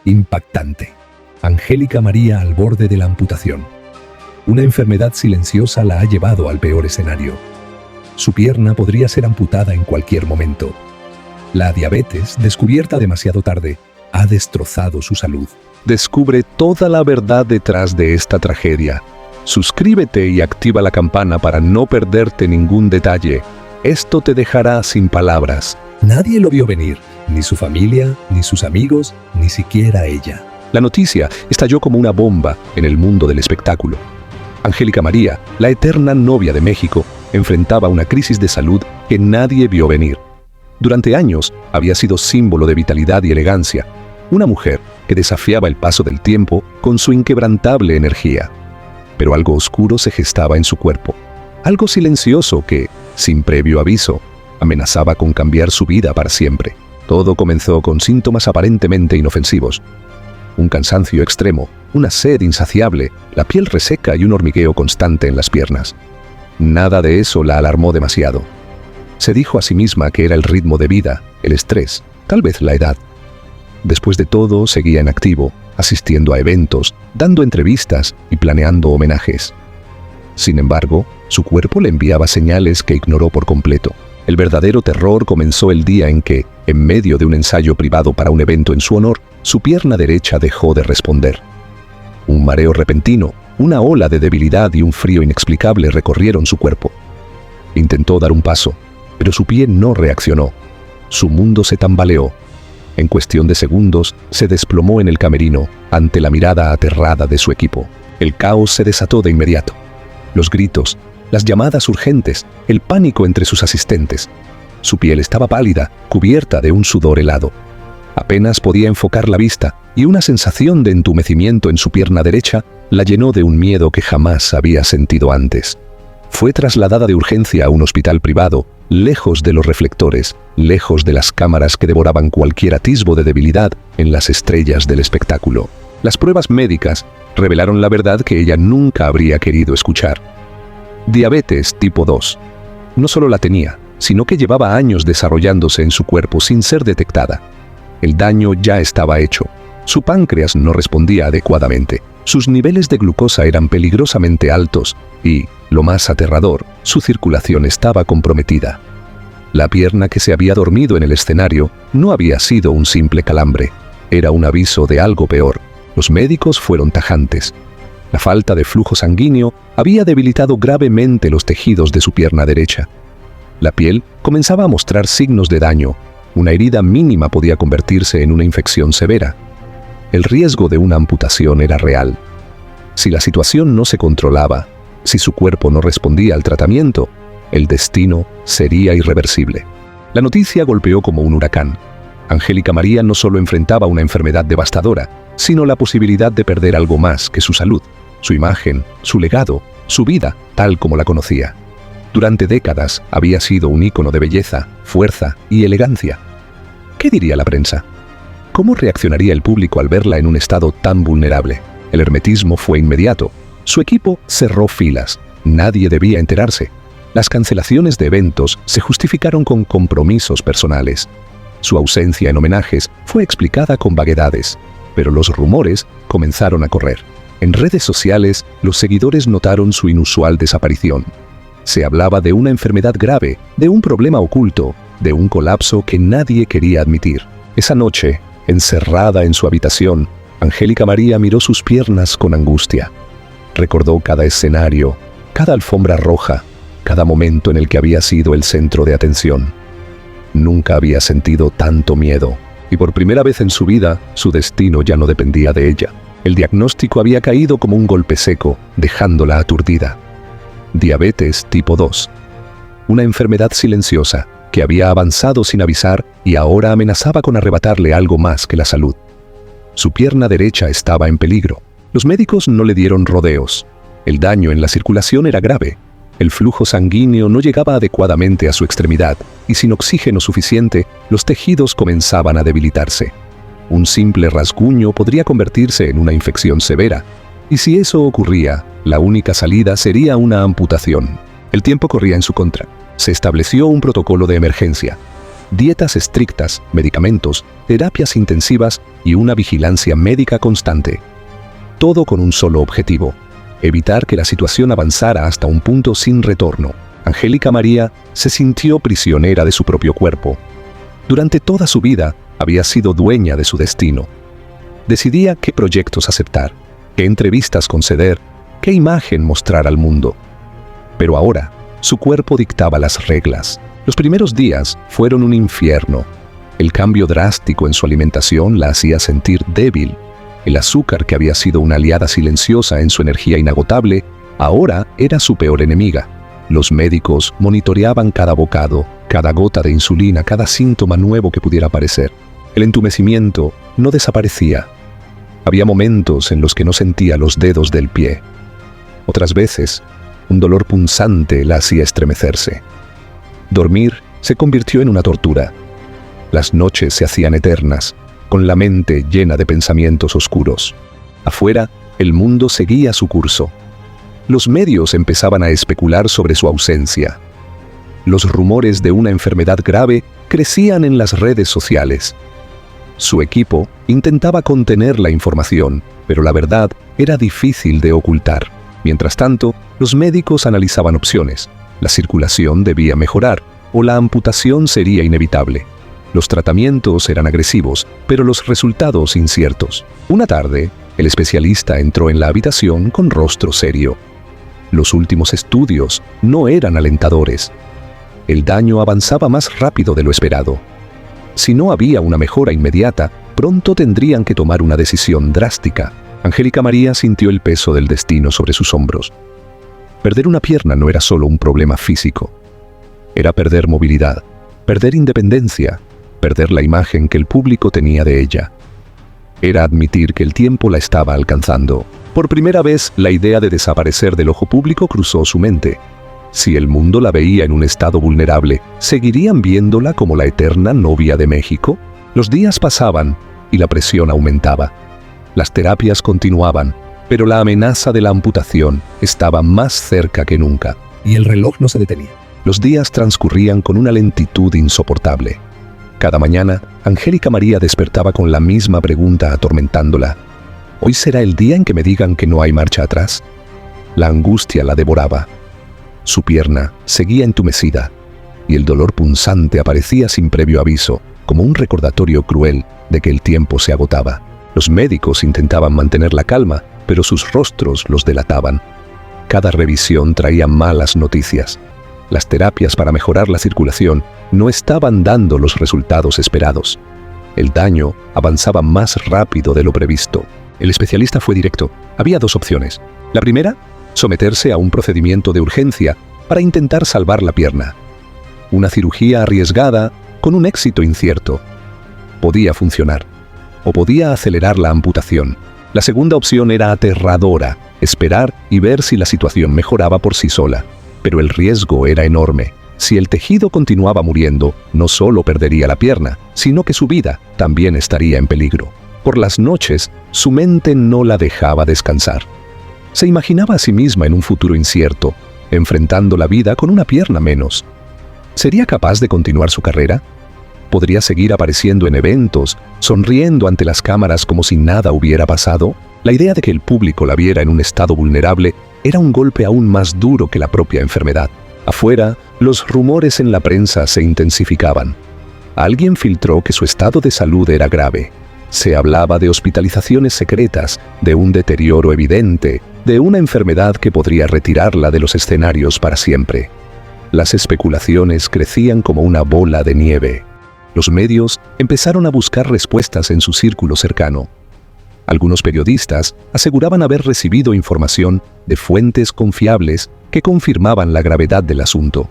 Impactante. Angélica María al borde de la amputación. Una enfermedad silenciosa la ha llevado al peor escenario. Su pierna podría ser amputada en cualquier momento. La diabetes, descubierta demasiado tarde, ha destrozado su salud. Descubre toda la verdad detrás de esta tragedia. Suscríbete y activa la campana para no perderte ningún detalle. Esto te dejará sin palabras. Nadie lo vio venir, ni su familia, ni sus amigos, ni siquiera ella. La noticia estalló como una bomba en el mundo del espectáculo. Angélica María, la eterna novia de México, enfrentaba una crisis de salud que nadie vio venir. Durante años había sido símbolo de vitalidad y elegancia, una mujer que desafiaba el paso del tiempo con su inquebrantable energía. Pero algo oscuro se gestaba en su cuerpo, algo silencioso que, sin previo aviso, amenazaba con cambiar su vida para siempre. Todo comenzó con síntomas aparentemente inofensivos. Un cansancio extremo, una sed insaciable, la piel reseca y un hormigueo constante en las piernas. Nada de eso la alarmó demasiado. Se dijo a sí misma que era el ritmo de vida, el estrés, tal vez la edad. Después de todo, seguía en activo, asistiendo a eventos, dando entrevistas y planeando homenajes. Sin embargo, su cuerpo le enviaba señales que ignoró por completo. El verdadero terror comenzó el día en que, en medio de un ensayo privado para un evento en su honor, su pierna derecha dejó de responder. Un mareo repentino, una ola de debilidad y un frío inexplicable recorrieron su cuerpo. Intentó dar un paso, pero su pie no reaccionó. Su mundo se tambaleó. En cuestión de segundos, se desplomó en el camerino ante la mirada aterrada de su equipo. El caos se desató de inmediato. Los gritos, las llamadas urgentes, el pánico entre sus asistentes. Su piel estaba pálida, cubierta de un sudor helado. Apenas podía enfocar la vista y una sensación de entumecimiento en su pierna derecha la llenó de un miedo que jamás había sentido antes. Fue trasladada de urgencia a un hospital privado, lejos de los reflectores, lejos de las cámaras que devoraban cualquier atisbo de debilidad en las estrellas del espectáculo. Las pruebas médicas revelaron la verdad que ella nunca habría querido escuchar. Diabetes tipo 2. No solo la tenía, sino que llevaba años desarrollándose en su cuerpo sin ser detectada. El daño ya estaba hecho. Su páncreas no respondía adecuadamente. Sus niveles de glucosa eran peligrosamente altos y, lo más aterrador, su circulación estaba comprometida. La pierna que se había dormido en el escenario no había sido un simple calambre. Era un aviso de algo peor. Los médicos fueron tajantes. La falta de flujo sanguíneo había debilitado gravemente los tejidos de su pierna derecha. La piel comenzaba a mostrar signos de daño. Una herida mínima podía convertirse en una infección severa. El riesgo de una amputación era real. Si la situación no se controlaba, si su cuerpo no respondía al tratamiento, el destino sería irreversible. La noticia golpeó como un huracán. Angélica María no solo enfrentaba una enfermedad devastadora, sino la posibilidad de perder algo más que su salud, su imagen, su legado, su vida, tal como la conocía. Durante décadas había sido un ícono de belleza, fuerza y elegancia. ¿Qué diría la prensa? ¿Cómo reaccionaría el público al verla en un estado tan vulnerable? El hermetismo fue inmediato. Su equipo cerró filas. Nadie debía enterarse. Las cancelaciones de eventos se justificaron con compromisos personales. Su ausencia en homenajes fue explicada con vaguedades, pero los rumores comenzaron a correr. En redes sociales, los seguidores notaron su inusual desaparición. Se hablaba de una enfermedad grave, de un problema oculto, de un colapso que nadie quería admitir. Esa noche, encerrada en su habitación, Angélica María miró sus piernas con angustia. Recordó cada escenario, cada alfombra roja, cada momento en el que había sido el centro de atención. Nunca había sentido tanto miedo, y por primera vez en su vida, su destino ya no dependía de ella. El diagnóstico había caído como un golpe seco, dejándola aturdida. Diabetes tipo 2. Una enfermedad silenciosa que había avanzado sin avisar y ahora amenazaba con arrebatarle algo más que la salud. Su pierna derecha estaba en peligro. Los médicos no le dieron rodeos. El daño en la circulación era grave. El flujo sanguíneo no llegaba adecuadamente a su extremidad y sin oxígeno suficiente, los tejidos comenzaban a debilitarse. Un simple rasguño podría convertirse en una infección severa, y si eso ocurría, la única salida sería una amputación. El tiempo corría en su contra. Se estableció un protocolo de emergencia. dietas estrictas, medicamentos, terapias intensivas y una vigilancia médica constante. Todo con un solo objetivo: evitar que la situación avanzara hasta un punto sin retorno. Angélica María se sintió prisionera de su propio cuerpo. Durante toda su vida había sido dueña de su destino. Decidía qué proyectos aceptar, qué entrevistas conceder, qué imagen mostrar al mundo. Pero ahora, su cuerpo dictaba las reglas. Los primeros días fueron un infierno. El cambio drástico en su alimentación la hacía sentir débil. El azúcar, que había sido una aliada silenciosa en su energía inagotable, ahora era su peor enemiga. Los médicos monitoreaban cada bocado, cada gota de insulina, cada síntoma nuevo que pudiera aparecer. El entumecimiento no desaparecía. Había momentos en los que no sentía los dedos del pie. Otras veces, un dolor punzante la hacía estremecerse. Dormir se convirtió en una tortura. Las noches se hacían eternas, con la mente llena de pensamientos oscuros. Afuera, el mundo seguía su curso. Los medios empezaban a especular sobre su ausencia. Los rumores de una enfermedad grave crecían en las redes sociales. Su equipo intentaba contener la información, pero la verdad era difícil de ocultar. Mientras tanto, los médicos analizaban opciones. La circulación debía mejorar, o la amputación sería inevitable. Los tratamientos eran agresivos, pero los resultados inciertos. Una tarde, el especialista entró en la habitación con rostro serio. Los últimos estudios no eran alentadores. El daño avanzaba más rápido de lo esperado. Si no había una mejora inmediata, pronto tendrían que tomar una decisión drástica. Angélica María sintió el peso del destino sobre sus hombros. Perder una pierna no era solo un problema físico. Era perder movilidad, perder independencia, perder la imagen que el público tenía de ella. Era admitir que el tiempo la estaba alcanzando. Por primera vez, la idea de desaparecer del ojo público cruzó su mente. Si el mundo la veía en un estado vulnerable, ¿seguirían viéndola como la eterna novia de México? Los días pasaban y la presión aumentaba. Las terapias continuaban, pero la amenaza de la amputación estaba más cerca que nunca. Y el reloj no se detenía. Los días transcurrían con una lentitud insoportable. Cada mañana, Angélica María despertaba con la misma pregunta atormentándola. ¿Hoy será el día en que me digan que no hay marcha atrás? La angustia la devoraba. Su pierna seguía entumecida, y el dolor punzante aparecía sin previo aviso, como un recordatorio cruel de que el tiempo se agotaba. Los médicos intentaban mantener la calma, pero sus rostros los delataban. Cada revisión traía malas noticias. Las terapias para mejorar la circulación no estaban dando los resultados esperados. El daño avanzaba más rápido de lo previsto. El especialista fue directo. Había dos opciones. La primera, someterse a un procedimiento de urgencia para intentar salvar la pierna. Una cirugía arriesgada con un éxito incierto. Podía funcionar, o podía acelerar la amputación. La segunda opción era aterradora: esperar y ver si la situación mejoraba por sí sola. Pero el riesgo era enorme. Si el tejido continuaba muriendo, no solo perdería la pierna, sino que su vida también estaría en peligro. Por las noches, su mente no la dejaba descansar. Se imaginaba a sí misma en un futuro incierto, enfrentando la vida con una pierna menos. ¿Sería capaz de continuar su carrera? ¿Podría seguir apareciendo en eventos, sonriendo ante las cámaras como si nada hubiera pasado? La idea de que el público la viera en un estado vulnerable era un golpe aún más duro que la propia enfermedad. Afuera, los rumores en la prensa se intensificaban. Alguien filtró que su estado de salud era grave. Se hablaba de hospitalizaciones secretas, de un deterioro evidente, de una enfermedad que podría retirarla de los escenarios para siempre. Las especulaciones crecían como una bola de nieve. Los medios empezaron a buscar respuestas en su círculo cercano. Algunos periodistas aseguraban haber recibido información de fuentes confiables que confirmaban la gravedad del asunto.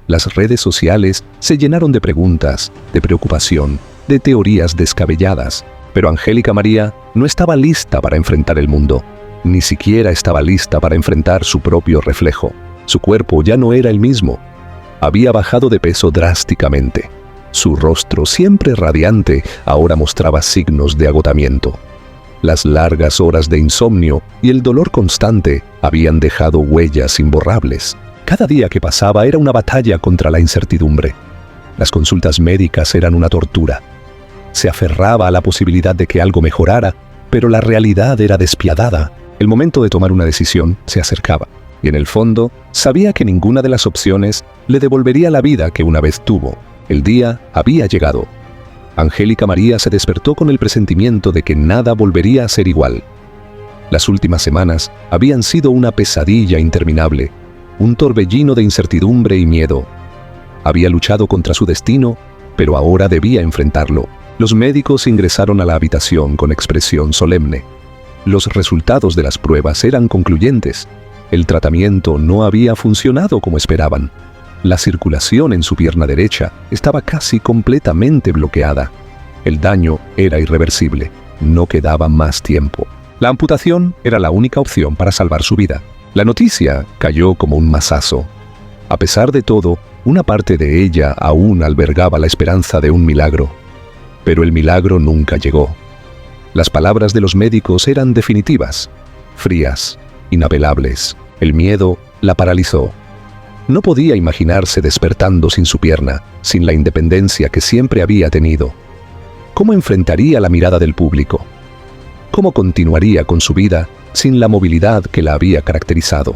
Las redes sociales se llenaron de preguntas, de preocupación, de teorías descabelladas, pero Angélica María no estaba lista para enfrentar el mundo. Ni siquiera estaba lista para enfrentar su propio reflejo. Su cuerpo ya no era el mismo. Había bajado de peso drásticamente. Su rostro, siempre radiante, ahora mostraba signos de agotamiento. Las largas horas de insomnio y el dolor constante habían dejado huellas imborrables. Cada día que pasaba era una batalla contra la incertidumbre. Las consultas médicas eran una tortura. Se aferraba a la posibilidad de que algo mejorara, pero la realidad era despiadada. El momento de tomar una decisión se acercaba, y en el fondo sabía que ninguna de las opciones le devolvería la vida que una vez tuvo. El día había llegado. Angélica María se despertó con el presentimiento de que nada volvería a ser igual. Las últimas semanas habían sido una pesadilla interminable, un torbellino de incertidumbre y miedo. Había luchado contra su destino, pero ahora debía enfrentarlo. Los médicos ingresaron a la habitación con expresión solemne. Los resultados de las pruebas eran concluyentes. El tratamiento no había funcionado como esperaban. La circulación en su pierna derecha estaba casi completamente bloqueada. El daño era irreversible. No quedaba más tiempo. La amputación era la única opción para salvar su vida. La noticia cayó como un mazazo. A pesar de todo, una parte de ella aún albergaba la esperanza de un milagro. Pero el milagro nunca llegó. Las palabras de los médicos eran definitivas, frías, inapelables. El miedo la paralizó. No podía imaginarse despertando sin su pierna, sin la independencia que siempre había tenido. ¿Cómo enfrentaría la mirada del público? ¿Cómo continuaría con su vida sin la movilidad que la había caracterizado?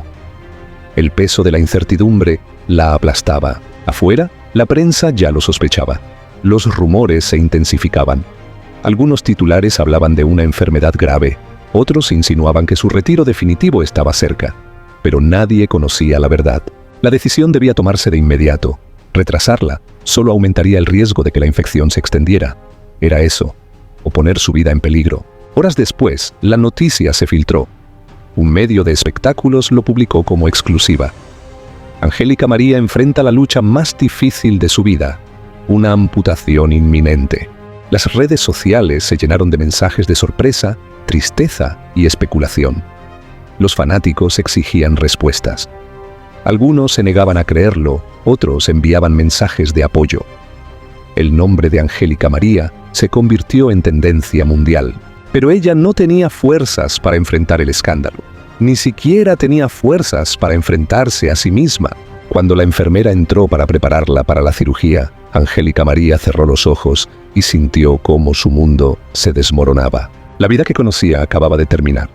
El peso de la incertidumbre la aplastaba. Afuera, la prensa ya lo sospechaba. Los rumores se intensificaban. Algunos titulares hablaban de una enfermedad grave, otros insinuaban que su retiro definitivo estaba cerca, pero nadie conocía la verdad. La decisión debía tomarse de inmediato. Retrasarla solo aumentaría el riesgo de que la infección se extendiera. Era eso, o poner su vida en peligro. Horas después, la noticia se filtró. Un medio de espectáculos lo publicó como exclusiva. Angélica María enfrenta la lucha más difícil de su vida, una amputación inminente. Las redes sociales se llenaron de mensajes de sorpresa, tristeza y especulación. Los fanáticos exigían respuestas. Algunos se negaban a creerlo, otros enviaban mensajes de apoyo. El nombre de Angélica María se convirtió en tendencia mundial. Pero ella no tenía fuerzas para enfrentar el escándalo. Ni siquiera tenía fuerzas para enfrentarse a sí misma. Cuando la enfermera entró para prepararla para la cirugía, Angélica María cerró los ojos y sintió cómo su mundo se desmoronaba. La vida que conocía acababa de terminar.